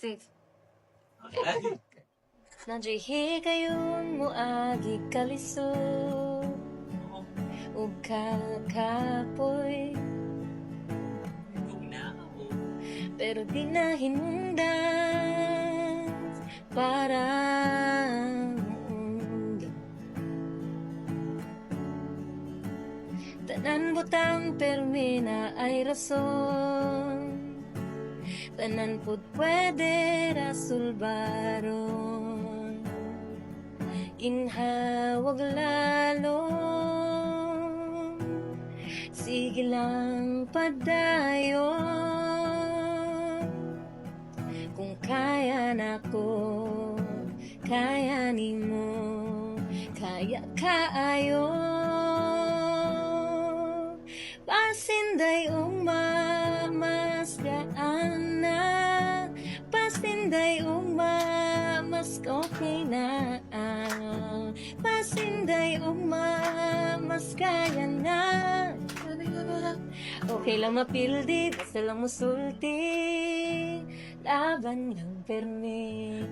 Steve. Nandihi kayon mo agi kalisod ug kalakapoy pero di na hinungdan para muundang tanan butang pero may na ay rason tanan pud pwede rasulbaron inhawag lalo sige lang padayon kung kaya nako kaya nimo kaya kaayo pasinday mas gaan na pasinday mas okay na pasinday mas kaya na okay lang mapildi basta lang musulti laban lang permi